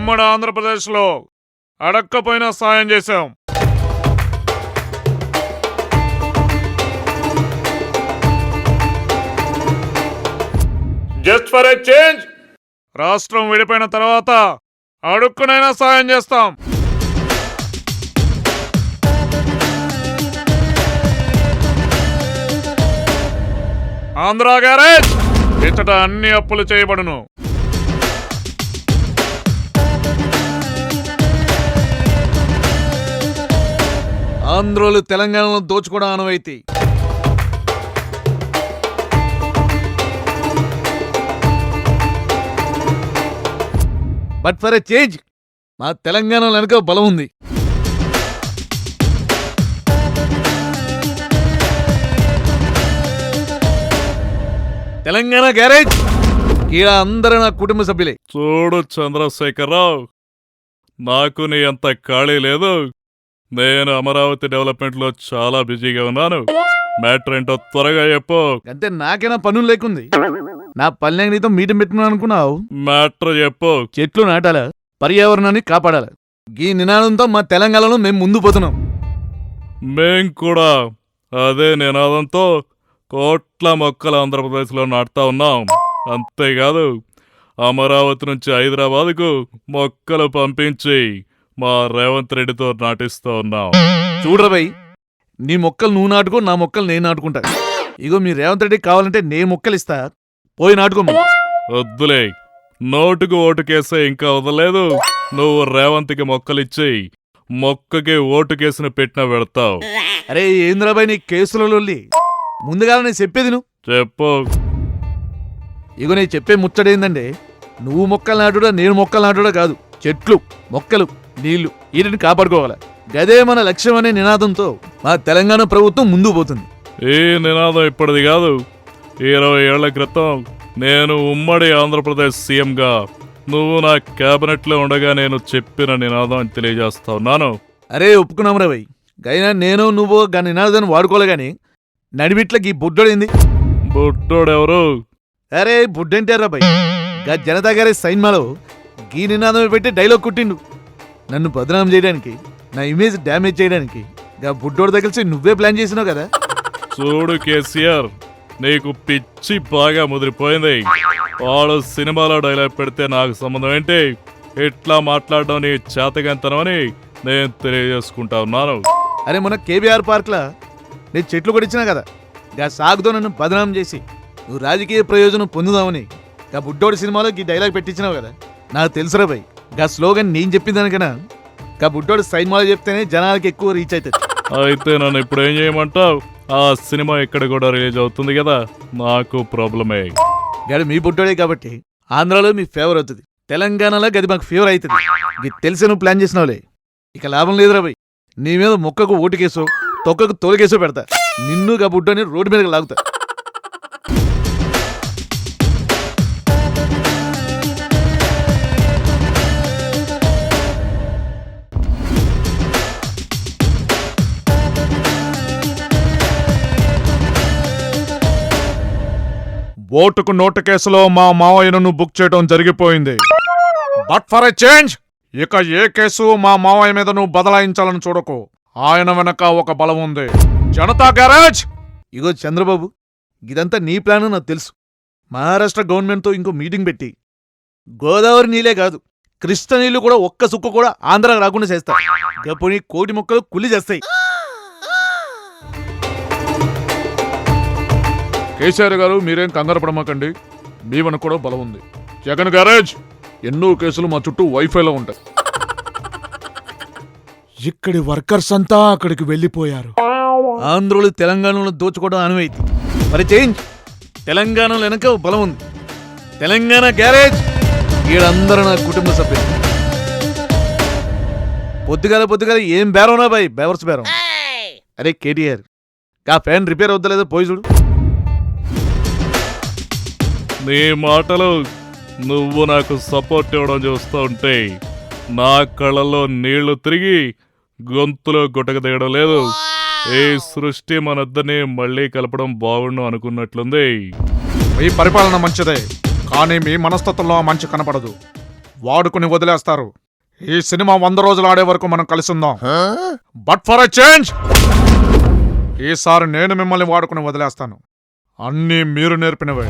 ఉమ్మడి ఆంధ్రప్రదేశ్లో అడక్కపోయినా సాయం చేశాం. జస్ట్ ఫర్ ఏ చేంజ్ రాష్ట్రం విడిపోయిన తర్వాత అడుక్కునైనా సాయం చేస్తాం. ఆంధ్ర గ్యారేజ్ ఇచ్చట అన్ని అప్పులు చేయబడును. ఆంధ్రోలు తెలంగాణలో దోచుకోవడం ఆనవాయితీ. బట్ ఫర్ ఎ చేంజ్ మా తెలంగాణలో వెనక బలం ఉంది. తెలంగాణ గ్యారేజ్ ఈడ అందరూ నా కుటుంబ సభ్యులే. చూడు చంద్రశేఖరరావు, నాకు నీ అంత ఖాళీ లేదు. నేను అమరావతి డెవలప్మెంట్లో చాలా బిజీగా ఉన్నాను. మ్యాటర్ ఏంటో త్వరగా చెప్పు. అంటే నాకైనా పనులు లేకుంది. నా పల్లె నీతో మీటింగ్ పెట్టుకున్నాను అనుకున్నావు. మ్యాటర్ చెప్పు. చెట్లు నాటాల, పర్యావరణాన్ని కాపాడాల. ఈ నినాదంతో మా తెలంగాణలో మేము ముందు పోతున్నాం. మేం కూడా అదే నినాదంతో కోట్ల మొక్కలు ఆంధ్రప్రదేశ్లో నాటుతా ఉన్నాం. అంతేకాదు అమరావతి నుంచి హైదరాబాద్కు మొక్కలు పంపించి మా రేవంత్ రెడ్డితో నాటిస్తూ ఉన్నాం. చూడరా నీ మొక్కలు నువ్వు నాటుకో, నా మొక్కలు నేను నాటుకుంటా. ఇగో మీ రేవంత్ రెడ్డికి కావాలంటే నే మొక్కలు ఇస్తా, పోయి నాటుకోమ్మ. వద్దులే, నోటుకు ఓటుకేసే ఇంకా వదలలేదు. నువ్వు రేవంత్కి మొక్కలిచ్చి మొక్కకి ఓటుకేసిన పెట్టిన పెడతావు. అరే ఏంద్రాబాయ్ నీ కేసులలో ముందుగా నేను చెప్పేది నువ్వు చెప్పు. ఇగో నేను చెప్పే ముచ్చడేందంటే, నువ్వు మొక్కలు నాటుడా నేను మొక్కలు నాటుడా కాదు, చెట్లు మొక్కలు నీళ్లు వీటిని కాపాడుకోవాలి. గదే మన లక్ష్యం అనే నినాదంతో మా తెలంగాణ ప్రభుత్వం ముందుకు పోతుంది. ఈ నినాదం ఇప్పటిది కాదు. 20 ఏళ్ల క్రితం నేను ఉమ్మడి ఆంధ్రప్రదేశ్ సీఎంగా నువ్వు నా క్యాబినెట్లో ఉండగా నేను చెప్పిన నినాదం అని తెలియజేస్తా ఉన్నాను. అరే ఒప్పుకున్నాం రవై, గైనా నేను నువ్వు గా నినాదాన్ని వాడుకోలే గాని నడిమిట్లకి ఈ బుడ్డోడేంది? బుడ్డోడెవరు? అరే బుడ్డంటే రాబాయ్ గా జనతా గారి సైన్మాలో గీ నినాదం పెట్టి డైలాగ్ కుట్టిండు. నన్ను బదనాం చేయడానికి, నా ఇమేజ్ డ్యామేజ్ చేయడానికి గా బుడ్డోడు తగిలిసి నువ్వే ప్లాన్ చేసినావు కదా. చూడు కేసీఆర్, నీకు పిచ్చి బాగా ముదిరిపోయింది. వాడు సినిమాలో డైలాగ్ పెడితే నాకు సంబంధం ఏంటి? ఇట్లా మాట్లాడడం నీ చేతగంతనం అని నేను తెలియజేసుకుంటా ఉన్నాను. అరే మొన్న కేబీఆర్ పార్క్లా నేను చెట్లు కొడిచ్చినా కదా, గా సాగుతో నన్ను బదనాం చేసి నువ్వు రాజకీయ ప్రయోజనం పొందుదామని గా బుడ్డోడి సినిమాలో ఈ డైలాగ్ పెట్టించినావు కదా. నాకు తెలుసురా భయ్, గా స్లోగన్ నేను చెప్పిన దానికన్నా గా బుడ్డోడి సైన్మాలో చెప్తేనే జనాలకి ఎక్కువ రీచ్ అవుతుంది. అయితే నన్ను ఇప్పుడు ఏం చేయమంటావు? ఆ సినిమా ఇక్కడ కూడా రిలీజ్ అవుతుంది కదా, నాకు ప్రాబ్లమే. గడి మీ బుడ్డోడే కాబట్టి ఆంధ్రాలో మీ ఫేవర్ అవుతుంది, తెలంగాణలో గది మాకు ఫేవర్ అవుతుంది. ఇది తెలిసి నువ్వు ప్లాన్ చేసినావులే, ఇక లాభం లేదురా భయ్. నీ మీద మొక్కకు ఓటుకేసో తొక్కకు తోలుకేసో పెడతా, నిన్ను గా బుడ్డోని రోడ్డు మీదకి లాగుతా. ఓటుకు నోటు కేసులో మా మావయ్యను బుక్ చేయడం జరిగిపోయింది. బట్ ఫర్ ఎ చేంజ్ ఇక ఏ కేసు మా మావయ్య మీద నువ్వు బదలాయించాలని చూడకు. ఆయన వెనక ఒక బలం ఉంది, జనతా గ్యారేజ్. ఇగో చంద్రబాబు, ఇదంతా నీ ప్లాన్ నాకు తెలుసు. మహారాష్ట్ర గవర్నమెంట్తో ఇంకో మీటింగ్ పెట్టి గోదావరి నీళ్ళే కాదు కృష్ణ నీళ్లు కూడా ఒక్క సుక్కు కూడా ఆంధ్రాకి రాకుండా చేస్తా. గప్పుని కోటి మొక్కలు కుల్లి చేస్తాయి. కేసీఆర్ గారు, మీరేం కంగారు పడమాకండి, మీ వెనక కూడా బలం ఉంది. జగన్ గ్యారేజ్, ఎన్నో కేసులు మా చుట్టూ వైఫైలో ఉంటాయి. ఇక్కడి వర్కర్స్ అంతా అక్కడికి వెళ్ళిపోయారు. ఆంధ్రులు తెలంగాణలో దోచుకోవడం అనువైతే మరి చేంజ్ తెలంగాణలో వెనక బలం ఉంది. తెలంగాణ గ్యారేజ్ వీళ్ళందరూ నా కుటుంబ సభ్యులు. పొద్దుగాల ఏం బేరవునా బాయ్, బేవర్స్ బేరం. అరే కేటీఆర్, కా ఫ్యాన్ రిపేర్ అవుతలేదో పోయి చూడు. నీ మాటలు నువ్వు నాకు సపోర్ట్ ఇవ్వడం చూస్తూ ఉంటే నా కళ్ళల్లో నీళ్లు తిరిగి గొంతులో గుటక దిగడం లేదు. ఈ సృష్టి మనిద్దరినీ మళ్ళీ కలపడం బాగుండు అనుకున్నట్లుంది. మీ పరిపాలన మంచిదే, కానీ మీ మనస్తత్వంలో మంచి కనపడదు. వాడుకుని వదిలేస్తారు. ఈ సినిమా 100 రోజులు ఆడే వరకు మనం కలిసి ఉందాం. బట్ ఫర్ ఎ చేంజ్ ఈసారి నేను మిమ్మల్ని వాడుకుని వదిలేస్తాను. అన్నీ మీరు నేర్పినవే.